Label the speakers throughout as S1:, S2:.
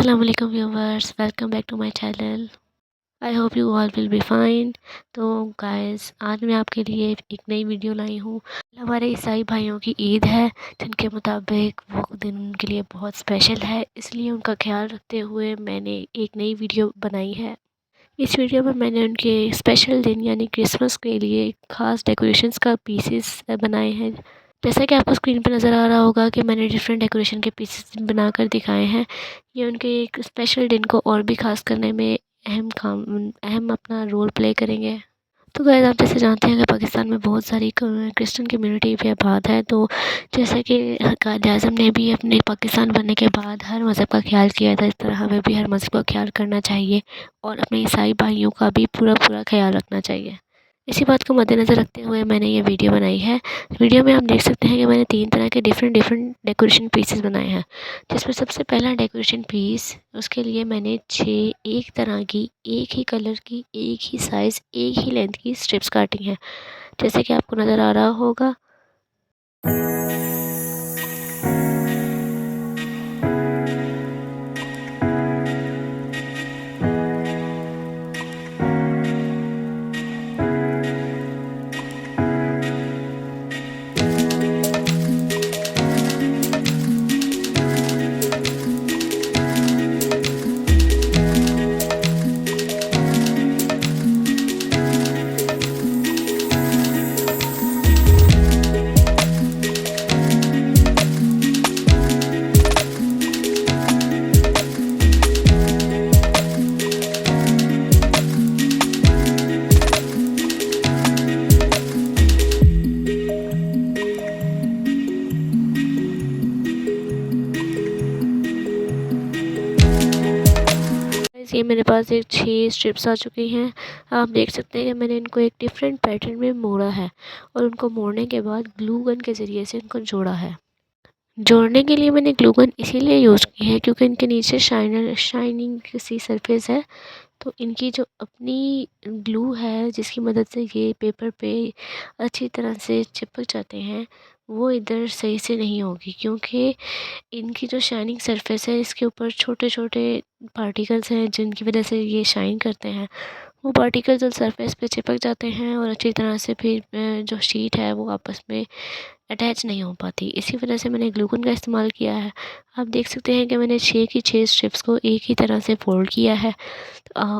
S1: Assalamualaikum viewers, welcome back to my channel. I hope you all will be fine. तो guys, आज मैं आपके लिए एक नई वीडियो लाई हूँ। हमारे ईसाई भाइयों की ईद है, जिनके मुताबिक वो दिन उनके लिए बहुत स्पेशल है, इसलिए उनका ख्याल रखते हुए मैंने एक नई वीडियो बनाई है। इस वीडियो में मैंने उनके स्पेशल दिन यानी क्रिसमस के लिए ख़ास डेकोरेशंस का पीसेस बनाए हैं। जैसा कि आपको स्क्रीन पर नज़र आ रहा होगा कि मैंने डिफरेंट डेकोरेशन के पीसेस बनाकर दिखाए हैं। ये उनके एक स्पेशल दिन को और भी ख़ास करने में अहम अपना रोल प्ले करेंगे। तो गाइस, आप जैसे जानते हैं कि पाकिस्तान में बहुत सारी क्रिश्चियन कम्युनिटी भी आबाद है। तो जैसे कि कायद-ए-आज़म ने भी अपने पाकिस्तान बनने के बाद हर मज़हब का ख्याल किया था, इस तरह हमें भी हर मज़हब का ख्याल करना चाहिए और अपने ईसाई भाइयों का भी पूरा ख्याल रखना चाहिए। इसी बात को मद्देनज़र रखते हुए मैंने ये वीडियो बनाई है। वीडियो में आप देख सकते हैं कि मैंने 3 तरह के डिफरेंट डेकोरेशन पीसेस बनाए हैं, जिसमें सबसे पहला डेकोरेशन पीस, उसके लिए मैंने 6 एक तरह की, एक ही कलर की, एक ही साइज़, एक ही लेंथ की स्ट्रिप्स काटी हैं, जैसे कि आपको नज़र आ रहा होगा। ये मेरे पास एक 6 स्ट्रिप्स आ चुकी हैं। आप देख सकते हैं कि मैंने इनको एक डिफरेंट पैटर्न में मोड़ा है और उनको मोड़ने के बाद ग्लू गन के ज़रिए से इनको जोड़ा है। जोड़ने के लिए मैंने ग्लू गन इसीलिए यूज़ की है क्योंकि इनके नीचे शाइनिंग सी सरफेस है। तो इनकी जो अपनी ग्लू है, जिसकी मदद से ये पेपर पे अच्छी तरह से चिपक जाते हैं, वो इधर सही से नहीं होगी, क्योंकि इनकी जो शाइनिंग सरफेस है, इसके ऊपर छोटे छोटे पार्टिकल्स हैं जिनकी वजह से ये शाइन करते हैं। वो पार्टिकल्स जो सरफेस पे चिपक जाते हैं और अच्छी तरह से फिर जो शीट है वो आपस में अटैच नहीं हो पाती। इसी वजह से मैंने ग्लू गन का इस्तेमाल किया है। आप देख सकते हैं कि मैंने 6 की 6 स्ट्रिप्स को एक ही तरह से फ़ोल्ड किया है।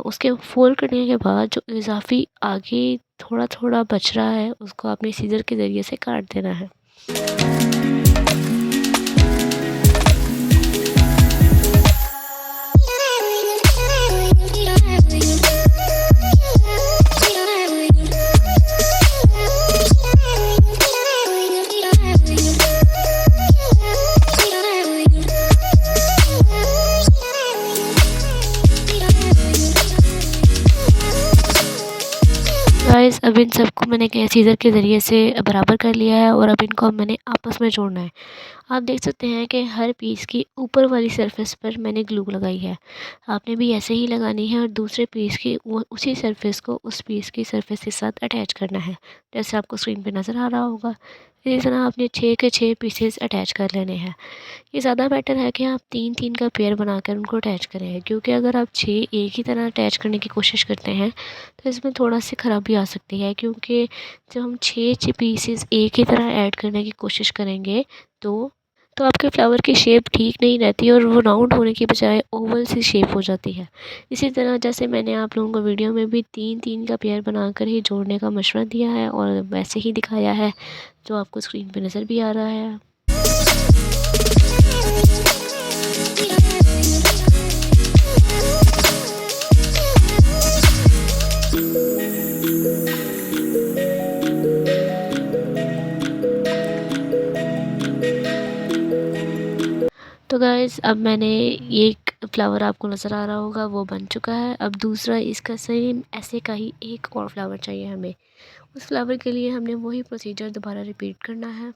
S1: उसके फ़ोल्ड करने के बाद जो इज़ाफ़ी आगे थोड़ा-थोड़ा बच रहा है, उसको अपने सीज़र के ज़रिए से काट देना है। गाइस, अब इन सबको मैंने सीज़र के ज़रिए से बराबर कर लिया है और अब इनको मैंने आपस में जोड़ना है। आप देख सकते हैं कि हर पीस की ऊपर वाली सरफेस पर मैंने ग्लू लगाई है। आपने भी ऐसे ही लगानी है और दूसरे पीस की वो उसी सरफेस को उस पीस की सरफेस के साथ अटैच करना है, जैसे आपको स्क्रीन पे नज़र आ रहा होगा। इसी तरह आपने 6 के 6 पीसेस अटैच कर लेने हैं। ये ज़्यादा बेटर है कि आप 3-3 का पेयर बनाकर उनको अटैच करें, क्योंकि अगर आप 6 एक ही तरह अटैच करने की कोशिश करते हैं तो इसमें थोड़ा-सी ख़राबी आ सकती है, क्योंकि जब हम 6 पीसेस एक ही तरह ऐड करने की कोशिश करेंगे तो आपके फ्लावर की शेप ठीक नहीं रहती और वो राउंड होने की बजाय ओवल सी शेप हो जाती है। इसी तरह जैसे मैंने आप लोगों को वीडियो में भी 3-3 का पेयर बनाकर ही जोड़ने का मशवरा दिया है और वैसे ही दिखाया है, जो आपको स्क्रीन पे नज़र भी आ रहा है। तो गाइज़, अब मैंने एक फ्लावर आपको नज़र आ रहा होगा, वो बन चुका है। अब दूसरा इसका सेम ऐसे का ही एक और फ्लावर चाहिए हमें। उस फ्लावर के लिए हमने वही प्रोसीजर दोबारा रिपीट करना है।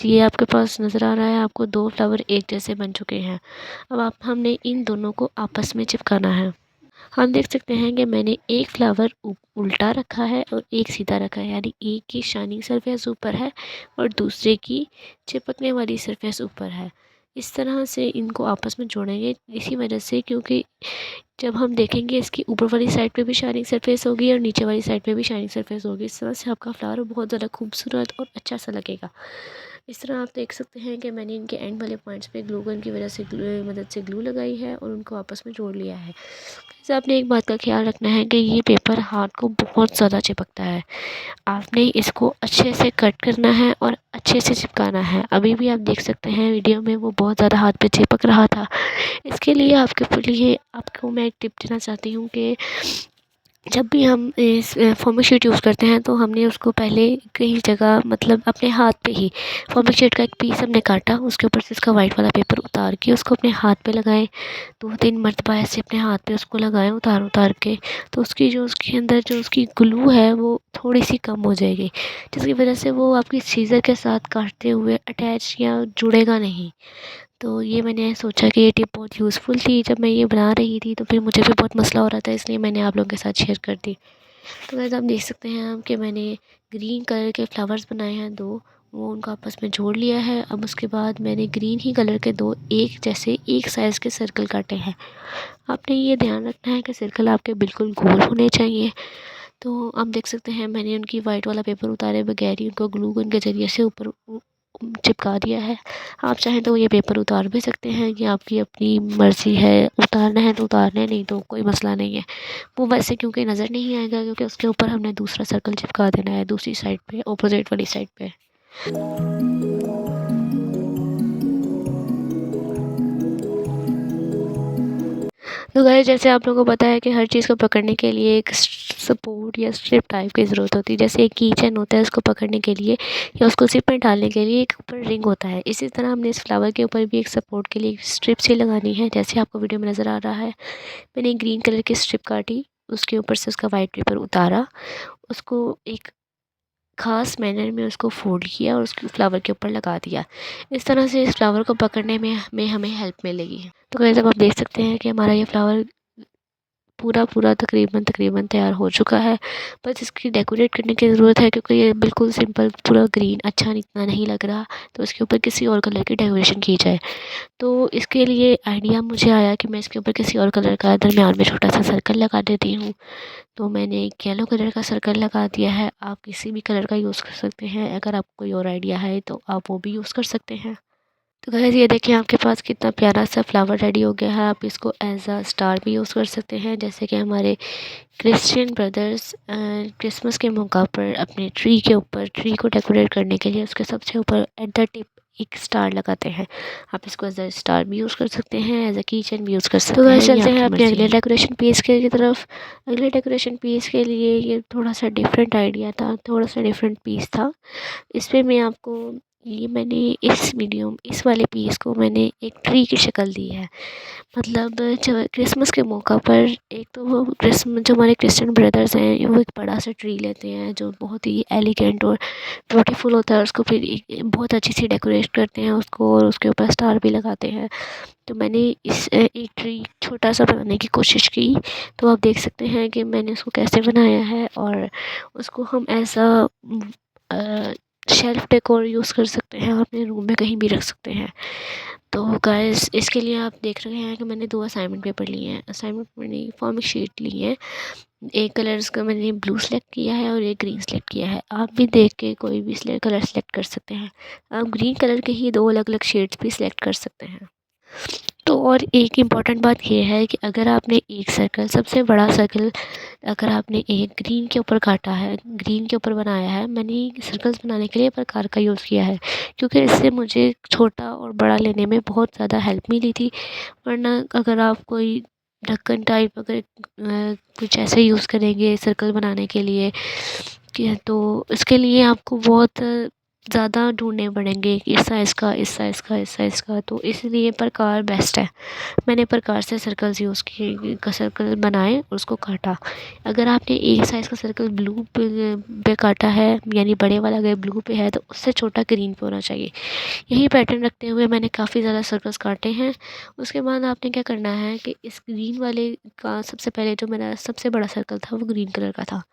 S1: ये आपके पास नज़र आ रहा है आपको 2 फ्लावर एक जैसे बन चुके हैं। अब हमने इन दोनों को आपस में चिपकाना है। हम देख सकते हैं कि मैंने एक फ्लावर उल्टा रखा है और एक सीधा रखा है, यानी एक की शाइनिंग सरफेस ऊपर है और दूसरे की चिपकने वाली सरफेस ऊपर है। इस तरह से इनको आपस में जोड़ेंगे, इसी वजह से क्योंकि जब हम देखेंगे इसकी ऊपर वाली साइड पे भी शाइनिंग सरफेस होगी और नीचे वाली साइड पे भी शाइनिंग सरफेस होगी। इस तरह से आपका फ्लावर बहुत ज़्यादा खूबसूरत और अच्छा सा लगेगा। इस तरह आप देख सकते हैं कि मैंने इनके एंड वाले पॉइंट्स पे ग्लू गन की वजह से मदद से ग्लू लगाई है और उनको आपस में जोड़ लिया है। वैसे आपने एक बात का ख्याल रखना है कि ये पेपर हाथ को बहुत ज़्यादा चिपकता है। आपने इसको अच्छे से कट करना है और अच्छे से चिपकाना है। अभी भी आप देख सकते हैं वीडियो में वो बहुत ज़्यादा हाथ पे चिपक रहा था। इसके लिए आपको मैं एक टिप देना चाहती हूँ कि जब भी हम इस फॉर्मिक शीट यूज़ करते हैं तो हमने उसको पहले कई जगह मतलब अपने हाथ पे ही फॉर्मिक शीट का एक पीस हमने काटा, उसके ऊपर से उसका वाइट वाला पेपर उतार के उसको अपने हाथ पे लगाएं। 2-3 मरतबा ऐसे अपने हाथ पे उसको लगाएं उतार उतार के, तो उसके अंदर जो उसकी ग्लू है वो थोड़ी सी कम हो जाएगी, जिसकी वजह से वो आपकी सीज़र के साथ काटते हुए अटैच या जुड़ेगा नहीं। तो ये मैंने सोचा कि ये टिप बहुत यूज़फुल थी। जब मैं ये बना रही थी तो फिर मुझे भी बहुत मसला हो रहा था, इसलिए मैंने आप लोगों के साथ शेयर कर दी। तो गाइस आप देख सकते हैं हम कि मैंने ग्रीन कलर के फ्लावर्स बनाए हैं 2, वो उनको आपस में जोड़ लिया है। अब उसके बाद मैंने ग्रीन ही कलर के 2 एक जैसे एक साइज़ के सर्कल काटे हैं। आपने ये ध्यान रखना है कि सर्कल आपके बिल्कुल गोल होने चाहिए। तो आप देख सकते हैं मैंने उनकी वाइट वाला पेपर उतारे बगैर ही उनको ग्लू गन के ज़रिए से ऊपर चिपका दिया है। आप चाहें तो ये पेपर उतार भी सकते हैं, ये आपकी अपनी मर्ज़ी है, उतारना है तो उतारना, नहीं तो कोई मसला नहीं है। वो वैसे क्योंकि नज़र नहीं आएगा क्योंकि उसके ऊपर हमने दूसरा सर्कल चिपका देना है दूसरी साइड पे, अपोजिट वाली साइड पे। तो गाइस जैसे आप लोगों को पता है कि हर चीज़ को पकड़ने के लिए एक सपोर्ट या स्ट्रिप टाइप की ज़रूरत होती है। जैसे एक की चेन होता है उसको पकड़ने के लिए या उसको ज़िप में डालने के लिए एक ऊपर रिंग होता है। इसी तरह हमने इस फ्लावर के ऊपर भी एक सपोर्ट के लिए एक स्ट्रिप सी लगानी है, जैसे आपको वीडियो में नज़र आ रहा है। मैंने एक ग्रीन कलर की स्ट्रिप काटी, उसके ऊपर से उसका वाइट पेपर उतारा, उसको एक ख़ास मैनर में उसको फ़ोल्ड किया और उसको फ्लावर के ऊपर लगा दिया। इस तरह से इस फ्लावर को पकड़ने में हमें हेल्प मिलेगी। तो गाइस अब आप देख सकते हैं कि हमारा ये फ्लावर पूरा तकरीबन तैयार हो चुका है। बस इसकी डेकोरेट करने की ज़रूरत है क्योंकि ये बिल्कुल सिंपल पूरा ग्रीन अच्छा इतना नहीं लग रहा, तो इसके ऊपर किसी और कलर की डेकोरेशन की जाए। तो इसके लिए आइडिया मुझे आया कि मैं इसके ऊपर किसी और कलर का दरमियान में छोटा सा सर्कल लगा देती हूँ। तो मैंने एक येलो कलर का सर्कल लगा दिया है। आप किसी भी कलर का यूज़ कर सकते हैं, अगर आपको कोई और आइडिया है तो आप वो भी यूज़ कर सकते हैं। तो गाइस ये देखिए आपके पास कितना प्यारा सा फ्लावर रेडी हो गया है। आप इसको एज अ स्टार भी यूज़ कर सकते हैं, जैसे कि हमारे क्रिश्चियन ब्रदर्स क्रिसमस के मौका पर अपने ट्री को डेकोरेट करने के लिए उसके सबसे ऊपर एट द टिप एक स्टार लगाते हैं। आप इसको एज अ स्टार भी यूज़ कर सकते हैं, एज अ कीचेन भी यूज़ कर सकते हैं। तो गाइस चलते हैं अपने अगले डेकोरेशन पीस की तरफ। अगले डेकोरेशन पीस के लिए ये थोड़ा सा डिफरेंट आइडिया था, थोड़ा सा डिफरेंट पीस था। इसमें मैं आपको मैंने इस वाले पीस को मैंने एक ट्री की शक्ल दी है। मतलब जब क्रिसमस के मौका पर एक तो वो जो हमारे क्रिश्चियन ब्रदर्स हैं वो एक बड़ा सा ट्री लेते हैं जो बहुत ही एलिगेंट और ब्यूटीफुल होता है, उसको फिर बहुत अच्छी सी डेकोरेट करते हैं उसको और उसके ऊपर स्टार भी लगाते हैं। तो मैंने एक ट्री छोटा सा बनाने की कोशिश की। तो आप देख सकते हैं कि मैंने उसको कैसे बनाया है और उसको हम ऐसा शेल्फ डेकोर यूज़ कर सकते हैं और अपने रूम में कहीं भी रख सकते हैं। तो गाइस इसके लिए आप देख रहे हैं कि मैंने 2 असाइनमेंट पेपर लिए हैं। असाइनमेंट मैंने फॉर्मिक शीट ली है, एक कलर्स का मैंने ब्लू सेलेक्ट किया है और एक ग्रीन सेलेक्ट किया है। आप भी देख के कोई भी कलर सेलेक्ट कर सकते हैं। आप ग्रीन कलर के ही 2 अलग अलग शेड्स भी सिलेक्ट कर सकते हैं। तो और एक इम्पॉर्टेंट बात ये है कि अगर आपने एक सर्कल सबसे बड़ा सर्कल अगर आपने एक ग्रीन के ऊपर काटा है, ग्रीन के ऊपर बनाया है, मैंने सर्कल्स बनाने के लिए प्रकार का यूज़ किया है क्योंकि इससे मुझे छोटा और बड़ा लेने में बहुत ज़्यादा हेल्प मिली थी। वरना अगर आप कोई ढक्कन टाइप अगर कुछ ऐसे यूज़ करेंगे सर्कल बनाने के लिए कि तो इसके लिए आपको बहुत ज़्यादा ढूंढने पड़ेंगे कि इस साइज़ का, इस साइज़ का, इस साइज़ का, तो इसलिए प्रकार बेस्ट है। मैंने प्रकार से सर्कल्स यूज़ किए, सर्कल बनाए और उसको काटा। अगर आपने एक साइज़ का सर्कल ब्लू पे काटा है, यानी बड़े वाला अगर ब्लू पे है, तो उससे छोटा ग्रीन पे होना चाहिए। यही पैटर्न रखते हुए मैंने काफ़ी ज़्यादा सर्कल्स काटे हैं। उसके बाद आपने क्या करना है कि इस ग्रीन वाले का सबसे पहले जो मेरा सबसे बड़ा सर्कल था वो ग्रीन कलर का था,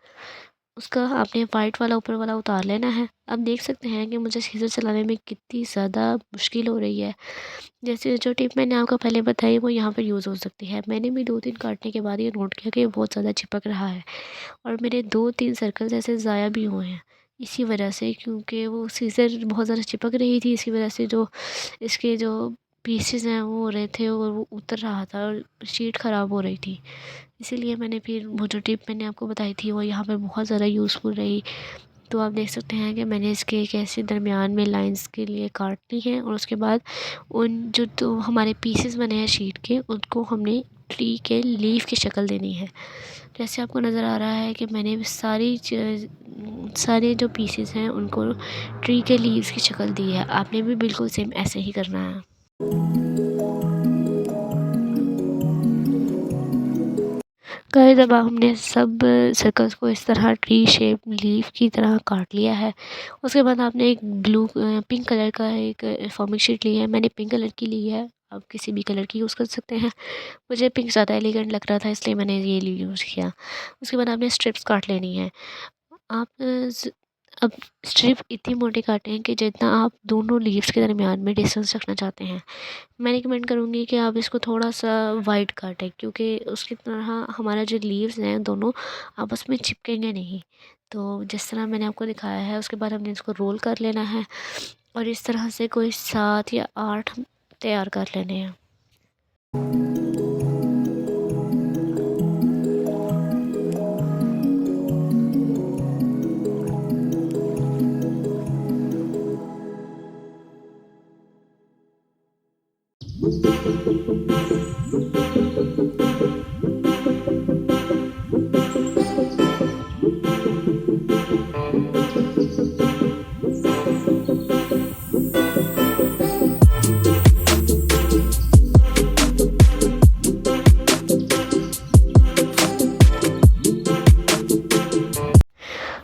S1: उसका आपने वाइट वाला ऊपर वाला उतार लेना है। अब देख सकते हैं कि मुझे सीज़र चलाने में कितनी ज़्यादा मुश्किल हो रही है। जैसे जो टिप मैंने आपको पहले बताई वो यहाँ पर यूज़ हो सकती है। मैंने भी 2-3 काटने के बाद ये नोट किया कि ये बहुत ज़्यादा चिपक रहा है और मेरे 2-3 सर्कल्स ऐसे ज़ाया भी हुए हैं इसी वजह से, क्योंकि वो सीज़र बहुत ज़्यादा चिपक रही थी। इसी वजह से जो इसके जो पीसेस हैं वो हो रहे थे और वो उतर रहा था और शीट ख़राब हो रही थी। इसीलिए मैंने फिर वो जो टिप मैंने आपको बताई थी वो यहाँ पे बहुत ज़्यादा यूज़फुल रही। तो आप देख सकते हैं कि मैंने इसके एक ऐसे दरमियान में लाइंस के लिए काटनी है और उसके बाद उन जो तो हमारे पीसेस बने हैं शीट के, उनको हमने ट्री के लीफ की शक्ल देनी है। जैसे आपको नज़र आ रहा है कि मैंने सारे जो पीसेस हैं उनको ट्री के लीव्स की शक्ल दी है। आपने भी बिल्कुल सेम ऐसे ही करना है। गाइस अब हमने सब सर्कल्स को इस तरह ट्री शेप लीफ की तरह काट लिया है। उसके बाद आपने एक पिंक कलर का एक फॉर्मिंग शीट ली है। मैंने पिंक कलर की ली है, आप किसी भी कलर की यूज़ कर सकते हैं। मुझे पिंक ज़्यादा एलिगेंट लग रहा था इसलिए मैंने ये यूज़ किया। उसके बाद आपने स्ट्रिप्स काट लेनी है। आप अब स्ट्रिप इतनी मोटी काटें कि जितना आप दोनों लीव्स के दरमियान में डिस्टेंस रखना चाहते हैं। मैं रिकमेंड करूँगी कि आप इसको थोड़ा-सा वाइड काटें, क्योंकि उसकी तरह हमारा जो लीव्स हैं दोनों आपस में चिपकेंगे नहीं। तो जिस तरह मैंने आपको दिखाया है उसके बाद हमने इसको रोल कर लेना है और इस तरह से कोई 7 या 8 तैयार कर लेने हैं।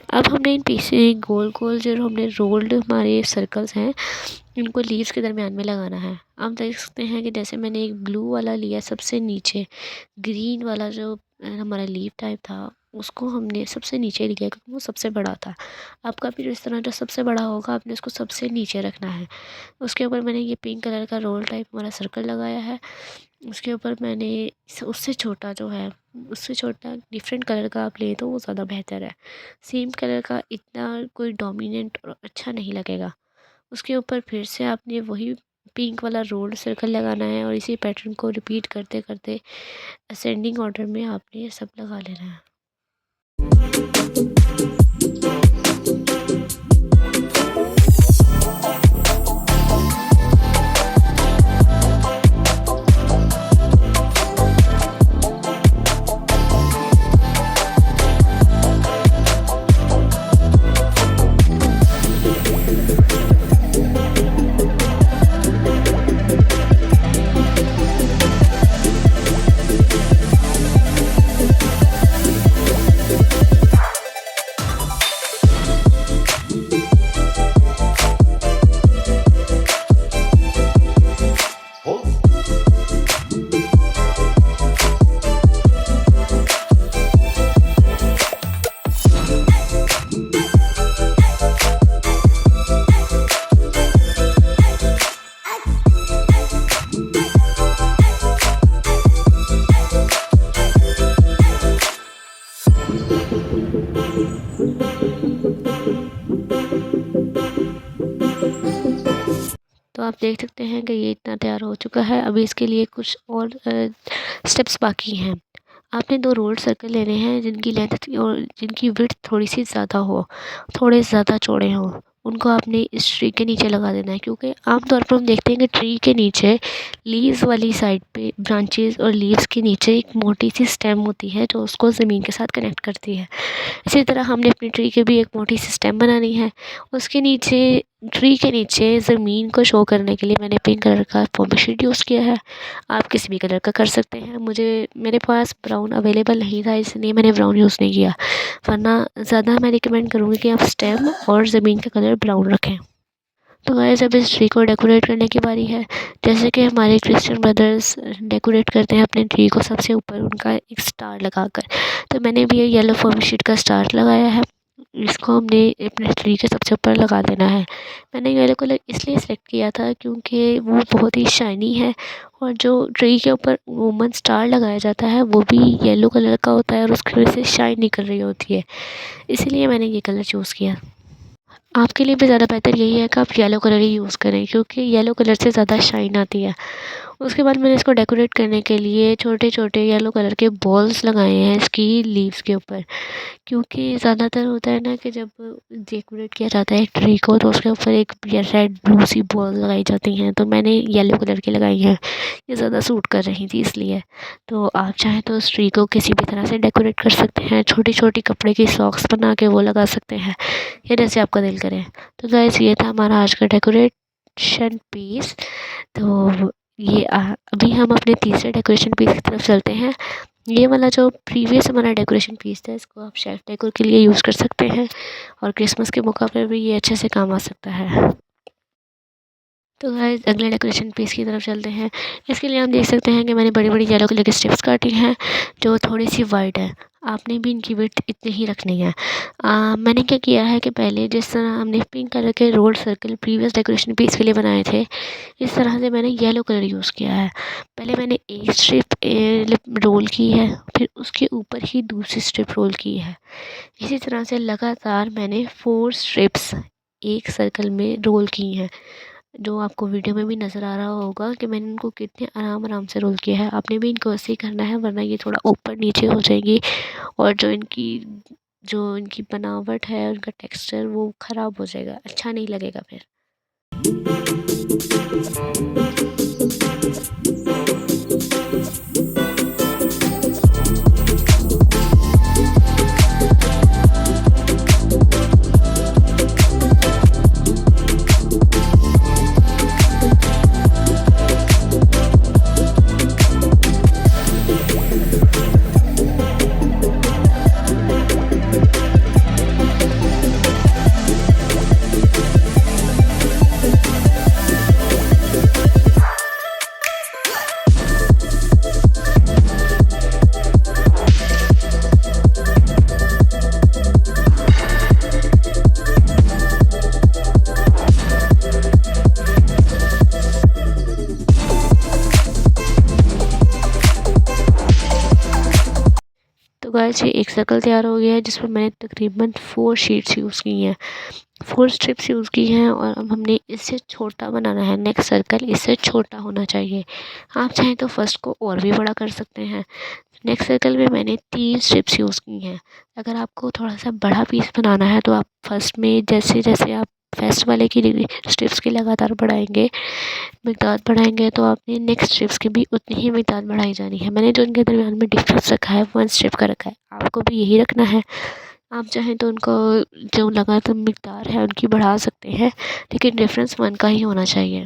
S1: अब हमने इन पीछे गोल-गोल जो हमने रोल्ड हमारे सर्कल्स हैं, इनको लीव्स के दरमियान में लगाना है। आप देख सकते हैं कि जैसे मैंने एक ब्लू वाला लिया सबसे नीचे, ग्रीन वाला जो हमारा लीफ टाइप था, उसको हमने सबसे नीचे लिया क्योंकि वो सबसे बड़ा था। आपका भी इस तरह जो सबसे बड़ा होगा आपने उसको सबसे नीचे रखना है। उसके ऊपर मैंने ये पिंक कलर का रोल टाइप हमारा सर्कल लगाया है। उसके ऊपर मैंने उससे छोटा जो है, उससे छोटा डिफरेंट कलर का आप लें तो वो ज़्यादा बेहतर है। सेम कलर का इतना कोई डोमिनेंट और अच्छा नहीं लगेगा। उसके ऊपर फिर से आपने वही पिंक वाला रोल्ड सर्कल लगाना है और इसी पैटर्न को रिपीट करते करते असेंडिंग ऑर्डर में आपने ये सब लगा लेना है। तो आप देख सकते हैं कि ये इतना तैयार हो चुका है। अभी इसके लिए कुछ और स्टेप्स बाकी हैं। आपने 2 रोल्ड सर्कल लेने हैं जिनकी लेंथ और जिनकी विड्थ थोड़ी सी ज़्यादा हो, थोड़े ज़्यादा चौड़े हों। उनको आपने इस ट्री के नीचे लगा देना है, क्योंकि आमतौर पर हम देखते हैं कि ट्री के नीचे लीव्स वाली साइड पे ब्रांचेस और लीव्स के नीचे एक मोटी सी स्टेम होती है जो उसको ज़मीन के साथ कनेक्ट करती है। इसी तरह हमने अपनी ट्री की भी एक मोटी सी स्टेम बनानी है। उसके नीचे ट्री के नीचे ज़मीन को शो करने के लिए मैंने पिंक कलर का फोम शीट यूज़ किया है। आप किसी भी कलर का कर सकते हैं। मेरे पास ब्राउन अवेलेबल नहीं था, इसलिए मैंने ब्राउन यूज़ नहीं किया, वरना ज़्यादा मैं रिकमेंड करूँगी कि आप स्टेम और ज़मीन का कलर ब्राउन रखें। तो गाइस अब इस ट्री को डेकोरेट करने की बारी है। जैसे कि हमारे क्रिश्चियन ब्रदर्स डेकोरेट करते हैं अपने ट्री को सबसे ऊपर उनका एक स्टार लगाकर, तो मैंने भी ये येलो फोम शीट का स्टार लगाया है। इसको हमने अपने ट्री के सबसे ऊपर लगा देना है। मैंने येलो कलर इसलिए सेलेक्ट किया था क्योंकि वो बहुत ही शाइनी है, और जो ट्री के ऊपर वूमन स्टार लगाया जाता है वो भी येलो कलर का होता है और उसकी वजह से शाइन निकल रही होती है, इसीलिए मैंने ये कलर चूज़ किया। आपके लिए भी ज़्यादा बेहतर यही है कि आप येलो कलर ही यूज़ करें, क्योंकि येलो कलर से ज़्यादा शाइन आती है। उसके बाद मैंने इसको डेकोरेट करने के लिए छोटे छोटे येलो कलर के बॉल्स लगाए हैं इसकी लीव्स के ऊपर, क्योंकि ज़्यादातर होता है ना कि जब डेकोरेट किया जाता है एक ट्री को तो उसके ऊपर एक रेड ब्लू सी बॉल लगाई जाती हैं, तो मैंने येलो कलर की लगाई हैं, ये ज़्यादा सूट कर रही थी इसलिए। तो आप चाहें तो उस ट्री को किसी भी तरह से डेकोरेट कर सकते हैं, छोटी छोटी कपड़े की सॉक्स बना के वो लगा सकते हैं, या जैसे आपका दिल करे। तो गाइस ये था हमारा आज का डेकोरेशन पीस। तो ये अभी हम अपने तीसरे डेकोरेशन पीस की तरफ चलते हैं। ये वाला जो प्रीवियस हमारा डेकोरेशन पीस था इसको आप शेल्फ डेकोर के लिए यूज़ कर सकते हैं, और क्रिसमस के मौका पर भी ये अच्छे से काम आ सकता है। तो गाइस अगले डेकोरेशन पीस की तरफ चलते हैं। इसके लिए हम देख सकते हैं कि मैंने बड़ी बड़ी येलो कलर की स्ट्रिप्स काटी हैं जो थोड़ी सी वाइट है। आपने भी इनकी विड्थ इतनी ही रखनी है। मैंने क्या किया है कि पहले जिस तरह हमने पिंक कलर के round circle previous decoration piece के लिए बनाए थे, इस तरह से मैंने येलो कलर यूज़ किया है। पहले मैंने एक स्ट्रिप रोल की है, फिर उसके ऊपर ही दूसरी स्ट्रिप रोल की है। इसी तरह से लगातार मैंने 4 स्ट्रिप्स एक सर्कल में रोल की हैं, जो आपको वीडियो में भी नज़र आ रहा होगा कि मैंने इनको कितने आराम आराम से रोल किया है। आपने भी इनको ऐसे ही करना है, वरना ये थोड़ा ऊपर नीचे हो जाएंगी और जो इनकी बनावट है, उनका टेक्सचर वो ख़राब हो जाएगा, अच्छा नहीं लगेगा फिर। तो गाइस ये एक सर्कल तैयार हो गया है जिसमें मैंने तकरीबन 4 शीट्स यूज़ की हैं, 4 स्ट्रिप्स यूज़ की हैं, और अब हमने इससे छोटा बनाना है। नेक्स्ट सर्कल इससे छोटा होना चाहिए। आप चाहें तो फर्स्ट को और भी बड़ा कर सकते हैं। नेक्स्ट सर्कल में मैंने 3 स्ट्रिप्स यूज़ की हैं। अगर आपको थोड़ा सा बड़ा पीस बनाना है तो आप फर्स्ट में जैसे जैसे आप फर्स्ट वाले की स्ट्रिप्स की लगातार मिकदार बढ़ाएंगे, तो आपने नेक्स्ट स्ट्रिप्स की भी उतनी ही मिकदार बढ़ाई जानी है। मैंने जो इनके दरमियान में डिफरेंस रखा है 1 स्ट्रिप का रखा है, आपको भी यही रखना है। आप चाहें तो उनको जो लगातार मिकदार है उनकी बढ़ा सकते हैं, लेकिन डिफरेंस 1 का ही होना चाहिए।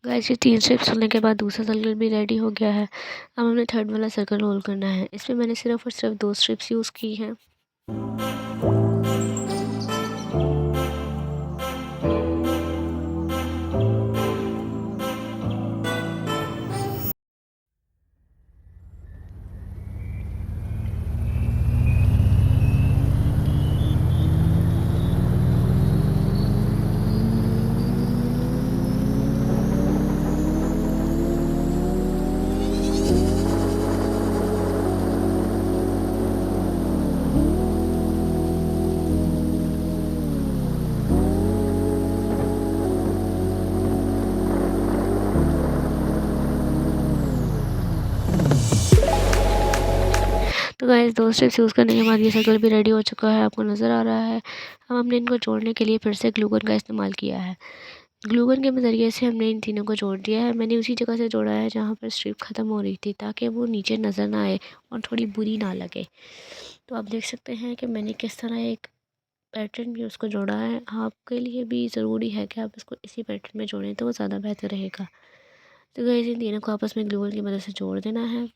S1: गाइस ये 3 स्टेप्स होने के बाद दूसरा सर्कल भी रेडी हो गया है। अब हमने थर्ड वाला सर्कल रोल करना है। इसमें मैंने सिर्फ और सिर्फ 2 स्ट्रिप्स यूज़ की हैं। तो गाइस 2 स्टेप्स यूज़ करने के बाद ये सर्कल भी रेडी हो चुका है, आपको नज़र आ रहा है। अब हमने इनको जोड़ने के लिए फिर से ग्लू गन का इस्तेमाल किया है। ग्लू गन के ज़रिए से हमने इन तीनों को जोड़ दिया है। मैंने उसी जगह से जोड़ा है जहाँ पर स्ट्रिप ख़त्म हो रही थी, ताकि वो नीचे नज़र ना आए और थोड़ी बुरी ना लगे। तो आप देख सकते हैं कि मैंने किस तरह एक पैटर्न भी उसको जोड़ा है। आपके लिए भी ज़रूरी है कि आप इसको इसी पैटर्न में जोड़ें, तो वो ज़्यादा बेहतर रहेगा। तो गाइस इन तीनों को आपस में ग्लू गन की मदद से जोड़ देना है।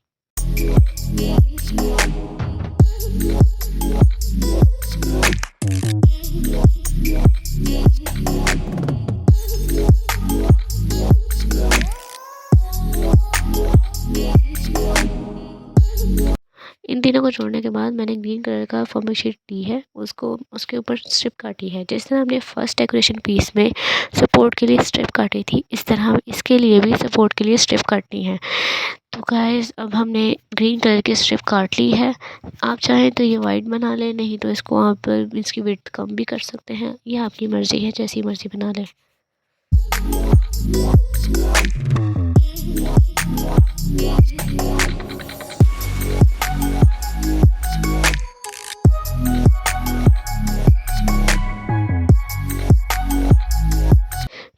S1: इन तीनों को जोड़ने के बाद मैंने ग्रीन कलर का फॉर्मिक शीट ली है, उसको उसके ऊपर स्ट्रिप काटी है। जिस तरह हमने फर्स्ट डेकोरेशन पीस में सपोर्ट के लिए स्ट्रिप काटी थी, इस तरह हम इसके लिए भी सपोर्ट के लिए स्ट्रिप काटनी है। तो गाइस अब हमने ग्रीन कलर की स्ट्रिप काट ली है। आप चाहें तो ये वाइट बना लें, नहीं तो इसको आप इसकी विड्थ कम भी कर सकते हैं। ये आपकी मर्ज़ी है, जैसी मर्ज़ी बना लें।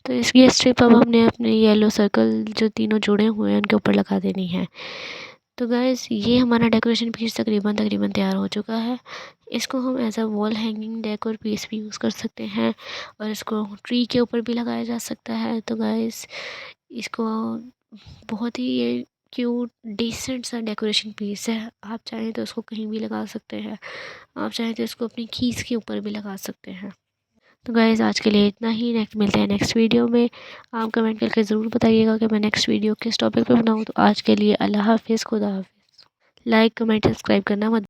S1: तो इसकी स्ट्रिप अब हमने अपने येलो सर्कल जो तीनों जुड़े हुए हैं उनके ऊपर लगा देनी है। तो गाइस ये हमारा डेकोरेशन पीस तकरीबन तैयार हो चुका है। इसको हम as a wall hanging decor piece भी यूज़ कर सकते हैं और इसको ट्री के ऊपर भी लगाया जा सकता है। तो गाइस इसको बहुत ही ये क्यूट डिसेंट सा डेकोरेशन पीस है। आप चाहें तो इसको कहीं भी लगा सकते हैं, आप चाहें तो इसको अपनी कीज़ के ऊपर भी लगा सकते हैं। तो गाइज़ आज के लिए इतना ही। नेक्स्ट मिलते हैं नेक्स्ट वीडियो में। आप कमेंट करके ज़रूर बताइएगा कि मैं नेक्स्ट वीडियो किस टॉपिक पे बनाऊँ। तो आज के लिए अल्लाह हाफ़िज़, खुदा हाफ़िज़। लाइक कमेंट सब्सक्राइब करना मत